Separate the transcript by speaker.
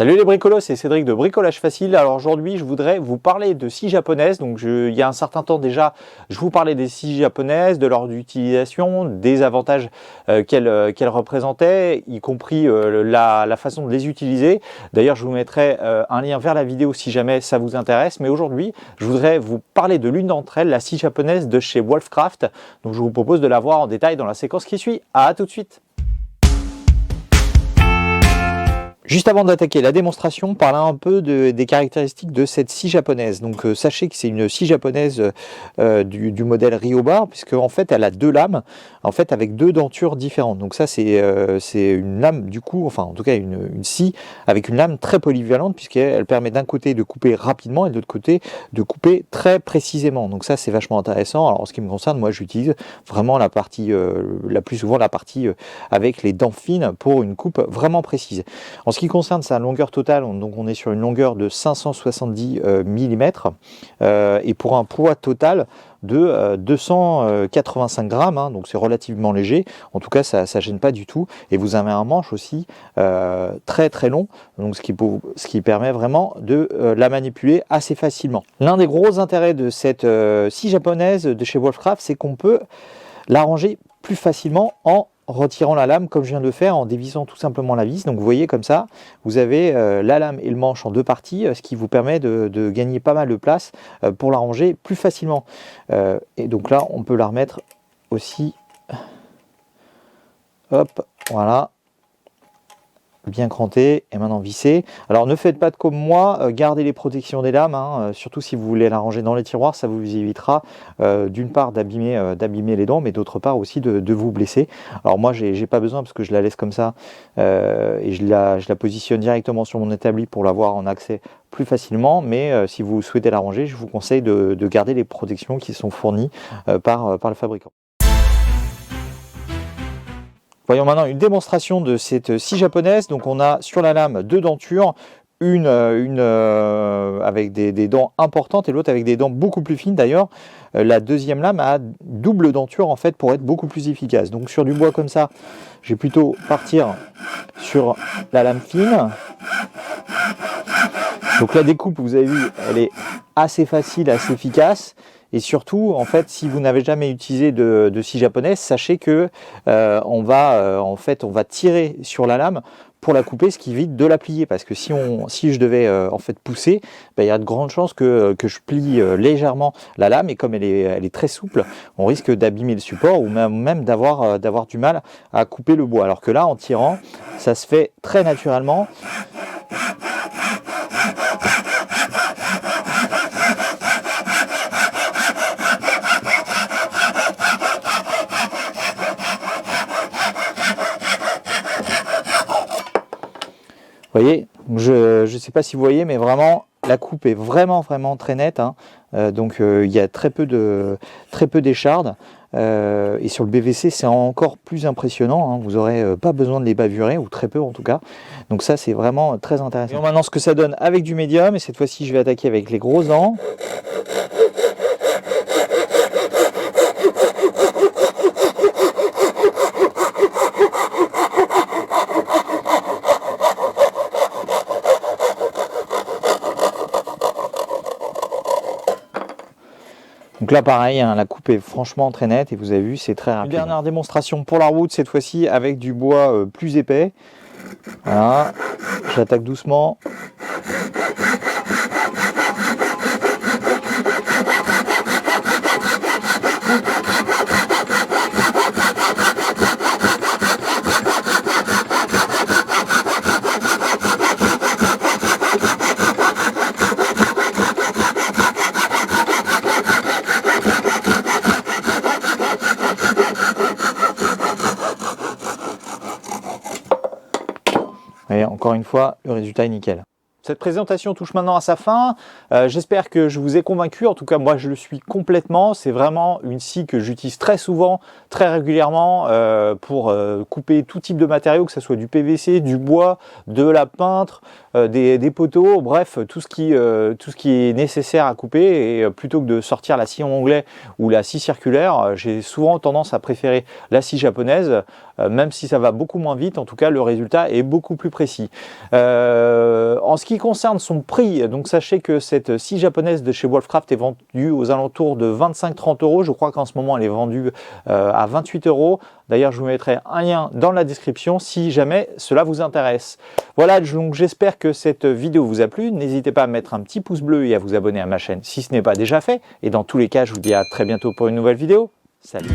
Speaker 1: Salut les bricolos, c'est Cédric de Bricolage Facile. Alors aujourd'hui, je voudrais vous parler de scies japonaises. Donc il y a un certain temps déjà, je vous parlais des scies japonaises, de leur utilisation, des avantages qu'elles représentaient, y compris la façon de les utiliser. D'ailleurs, je vous mettrai un lien vers la vidéo si jamais ça vous intéresse. Mais aujourd'hui, je voudrais vous parler de l'une d'entre elles, la scie japonaise de chez Wolfcraft. Donc je vous propose de la voir en détail dans la séquence qui suit. À tout de suite. Juste avant d'attaquer la démonstration, parler un peu des caractéristiques de cette scie japonaise. Donc sachez que c'est une scie japonaise du modèle Ryoba, puisque en fait elle a deux lames, en fait avec deux dentures différentes. Donc ça c'est une lame du coup, enfin en tout cas une scie avec une lame très polyvalente, puisqu'elle permet d'un côté de couper rapidement et de l'autre côté de couper très précisément. Donc ça c'est vachement intéressant. Alors en ce qui me concerne, moi j'utilise vraiment la partie, la plus souvent la partie avec les dents fines pour une coupe vraiment précise. En ce qui concerne sa longueur totale, donc on est sur une longueur de 570 mm et pour un poids total de 285 grammes, hein, donc c'est relativement léger, en tout cas ça ne gêne pas du tout, et vous avez un manche aussi très très long, donc ce qui permet vraiment de la manipuler assez facilement. L'un des gros intérêts de cette scie japonaise de chez Wolfcraft, c'est qu'on peut la ranger plus facilement en retirant la lame comme je viens de le faire, en dévissant tout simplement la vis. Donc vous voyez comme ça, vous avez la lame et le manche en deux parties, ce qui vous permet de gagner pas mal de place pour la ranger plus facilement. Et donc là, on peut la remettre aussi, hop, voilà, bien cranté et maintenant vissé. Alors ne faites pas comme moi, gardez les protections des lames, hein, surtout si vous voulez la ranger dans les tiroirs, ça vous évitera d'une part d'abîmer les dents, mais d'autre part aussi de vous blesser. Alors moi j'ai pas besoin parce que je la laisse comme ça et je la positionne directement sur mon établi pour l'avoir en accès plus facilement, mais si vous souhaitez la ranger, je vous conseille de garder les protections qui sont fournies par le fabricant. Voyons maintenant une démonstration de cette scie japonaise. Donc on a sur la lame deux dentures, une avec des dents importantes et l'autre avec des dents beaucoup plus fines. D'ailleurs, la deuxième lame a double denture en fait pour être beaucoup plus efficace. Donc sur du bois comme ça, je vais plutôt partir sur la lame fine. Donc la découpe, vous avez vu, elle est assez facile, assez efficace. Et surtout, en fait, si vous n'avez jamais utilisé de scie japonaise, sachez que on va tirer sur la lame pour la couper, ce qui évite de la plier. Parce que si je devais en fait pousser, il y a de grandes chances que je plie légèrement la lame. Et comme elle est très souple, on risque d'abîmer le support ou même d'avoir du mal à couper le bois. Alors que là, en tirant, ça se fait très naturellement. Vous voyez, je ne sais pas si vous voyez, mais vraiment, la coupe est vraiment très nette. Hein. Donc il y a très peu d'échardes. Et sur le BVC, c'est encore plus impressionnant. Hein. Vous n'aurez pas besoin de les bavurer, ou très peu en tout cas. Donc ça, c'est vraiment très intéressant. Et maintenant, ce que ça donne avec du médium, et cette fois-ci, je vais attaquer avec les grosses dents. Donc là pareil, hein, la coupe est franchement très nette et vous avez vu, c'est très rapide. Une dernière démonstration pour la route, cette fois-ci avec du bois plus épais. Voilà, j'attaque doucement. Et encore une fois, le résultat est nickel. Cette présentation touche maintenant à sa fin. J'espère que je vous ai convaincu. En tout cas, moi, je le suis complètement. C'est vraiment une scie que j'utilise très souvent, très régulièrement pour couper tout type de matériaux, que ce soit du PVC, du bois, de la peintre, des poteaux, bref, tout ce qui est nécessaire à couper. Et plutôt que de sortir la scie en onglet ou la scie circulaire, j'ai souvent tendance à préférer la scie japonaise, même si ça va beaucoup moins vite. En tout cas, le résultat est beaucoup plus précis. En ce qui concerne son prix, donc sachez que cette scie japonaise de chez Wolfcraft est vendue aux alentours de 25-30 €. Je crois qu'en ce moment elle est vendue à 28 €. D'ailleurs, je vous mettrai un lien dans la description si jamais cela vous intéresse. Voilà, donc j'espère que cette vidéo vous a plu. N'hésitez pas à mettre un petit pouce bleu et à vous abonner à ma chaîne si ce n'est pas déjà fait. Et dans tous les cas, je vous dis à très bientôt pour une nouvelle vidéo. Salut!